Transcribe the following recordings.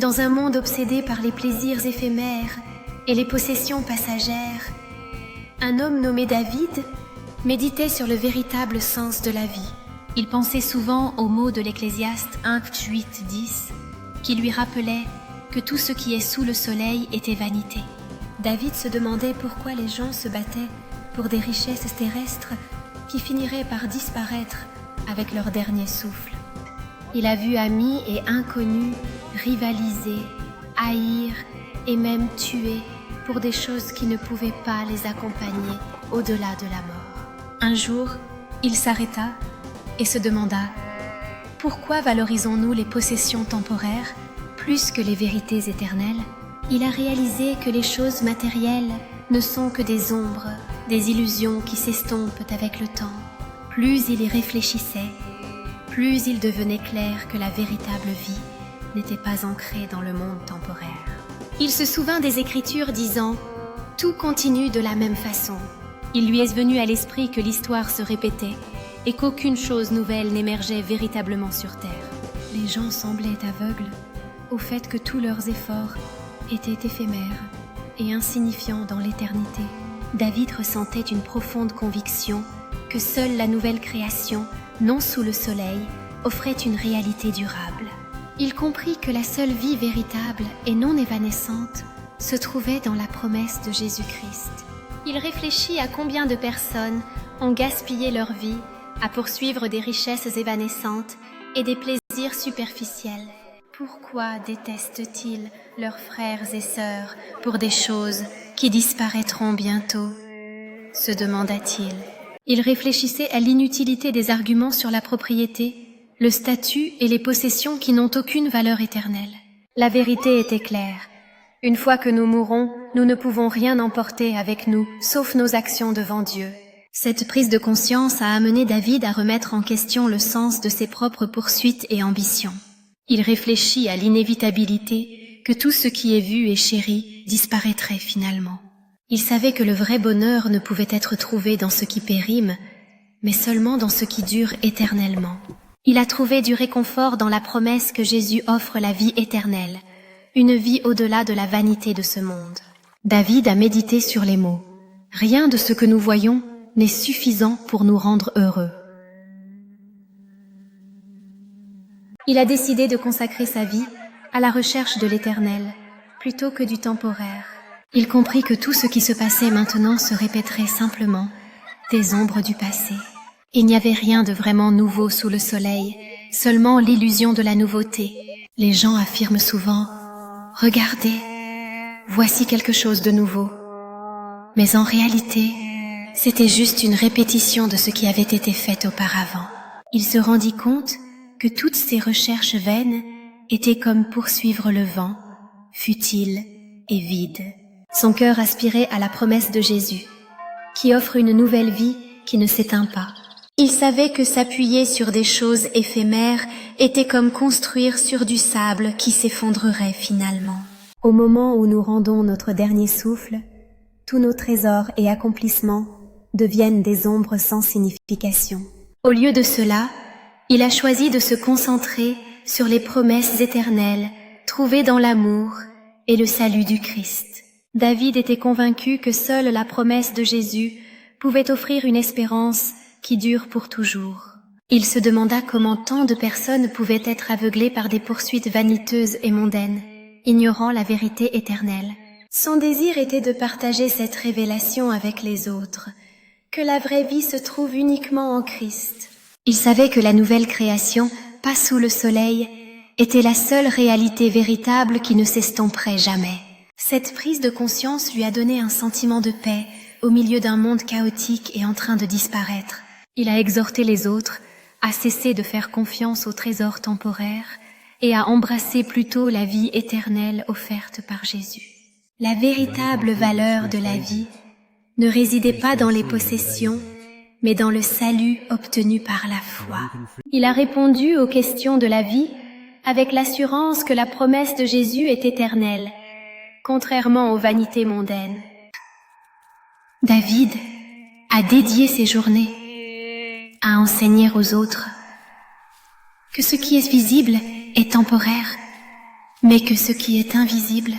Dans un monde obsédé par les plaisirs éphémères et les possessions passagères, un homme nommé David méditait sur le véritable sens de la vie. Il pensait souvent aux mots de l'Ecclésiaste 1:8-10 qui lui rappelaient que tout ce qui est sous le soleil était vanité. David se demandait pourquoi les gens se battaient pour des richesses terrestres qui finiraient par disparaître avec leur dernier souffle. Il a vu amis et inconnus rivaliser, haïr et même tuer pour des choses qui ne pouvaient pas les accompagner au-delà de la mort. Un jour, il s'arrêta et se demanda « Pourquoi valorisons-nous les possessions temporaires plus que les vérités éternelles ?» Il a réalisé que les choses matérielles ne sont que des ombres, des illusions qui s'estompent avec le temps. Plus il y réfléchissait, plus il devenait clair que la véritable vie n'était pas ancrée dans le monde temporaire. Il se souvint des Écritures disant « Tout continue de la même façon ». Il lui est venu à l'esprit que l'histoire se répétait et qu'aucune chose nouvelle n'émergeait véritablement sur terre. Les gens semblaient aveugles au fait que tous leurs efforts étaient éphémères et insignifiants dans l'éternité. David ressentait une profonde conviction que seule la nouvelle création, non sous le soleil, offrait une réalité durable. Il comprit que la seule vie véritable et non évanescente se trouvait dans la promesse de Jésus-Christ. Il réfléchit à combien de personnes ont gaspillé leur vie à poursuivre des richesses évanescentes et des plaisirs superficiels. Pourquoi détestent-ils leurs frères et sœurs pour des choses qui disparaîtront bientôt ? Se demanda-t-il. Il réfléchissait à l'inutilité des arguments sur la propriété, le statut et les possessions qui n'ont aucune valeur éternelle. La vérité était claire. Une fois que nous mourrons, nous ne pouvons rien emporter avec nous, sauf nos actions devant Dieu. Cette prise de conscience a amené David à remettre en question le sens de ses propres poursuites et ambitions. Il réfléchit à l'inévitabilité que tout ce qui est vu et chéri disparaîtrait finalement. Il savait que le vrai bonheur ne pouvait être trouvé dans ce qui périme, mais seulement dans ce qui dure éternellement. Il a trouvé du réconfort dans la promesse que Jésus offre la vie éternelle, une vie au-delà de la vanité de ce monde. David a médité sur les mots. Rien de ce que nous voyons n'est suffisant pour nous rendre heureux. Il a décidé de consacrer sa vie à la recherche de l'éternel, plutôt que du temporaire. Il comprit que tout ce qui se passait maintenant se répéterait simplement des ombres du passé. Il n'y avait rien de vraiment nouveau sous le soleil, seulement l'illusion de la nouveauté. Les gens affirment souvent « Regardez, voici quelque chose de nouveau ». Mais en réalité, c'était juste une répétition de ce qui avait été fait auparavant. Il se rendit compte que toutes ces recherches vaines étaient comme poursuivre le vent, futile et vide. Son cœur aspirait à la promesse de Jésus, qui offre une nouvelle vie qui ne s'éteint pas. Il savait que s'appuyer sur des choses éphémères était comme construire sur du sable qui s'effondrerait finalement. Au moment où nous rendons notre dernier souffle, tous nos trésors et accomplissements deviennent des ombres sans signification. Au lieu de cela, il a choisi de se concentrer sur les promesses éternelles trouvées dans l'amour et le salut du Christ. David était convaincu que seule la promesse de Jésus pouvait offrir une espérance qui dure pour toujours. Il se demanda comment tant de personnes pouvaient être aveuglées par des poursuites vaniteuses et mondaines, ignorant la vérité éternelle. Son désir était de partager cette révélation avec les autres, que la vraie vie se trouve uniquement en Christ. Il savait que la nouvelle création, pas sous le soleil, était la seule réalité véritable qui ne s'estomperait jamais. Cette prise de conscience lui a donné un sentiment de paix au milieu d'un monde chaotique et en train de disparaître. Il a exhorté les autres à cesser de faire confiance aux trésors temporaires et à embrasser plutôt la vie éternelle offerte par Jésus. La véritable valeur de la vie ne résidait pas dans les possessions, mais dans le salut obtenu par la foi. Il a répondu aux questions de la vie avec l'assurance que la promesse de Jésus est éternelle, contrairement aux vanités mondaines. David a dédié ses journées à enseigner aux autres que ce qui est visible est temporaire mais que ce qui est invisible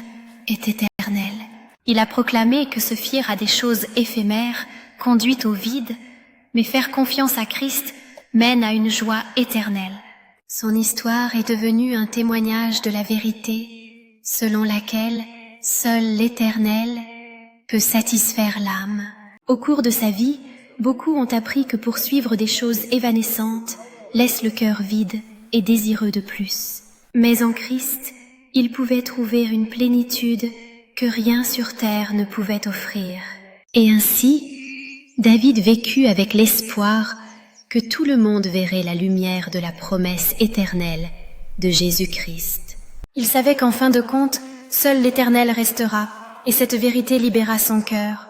est éternel. Il a proclamé que se fier à des choses éphémères conduit au vide, mais faire confiance à Christ mène à une joie éternelle. Son histoire est devenue un témoignage de la vérité, selon laquelle seul l'Éternel peut satisfaire l'âme. Au cours de sa vie, beaucoup ont appris que poursuivre des choses évanescentes laisse le cœur vide et désireux de plus. Mais en Christ, il pouvait trouver une plénitude que rien sur terre ne pouvait offrir. Et ainsi, David vécut avec l'espoir que tout le monde verrait la lumière de la promesse éternelle de Jésus-Christ. Il savait qu'en fin de compte, seul l'Éternel restera, et cette vérité libéra son cœur.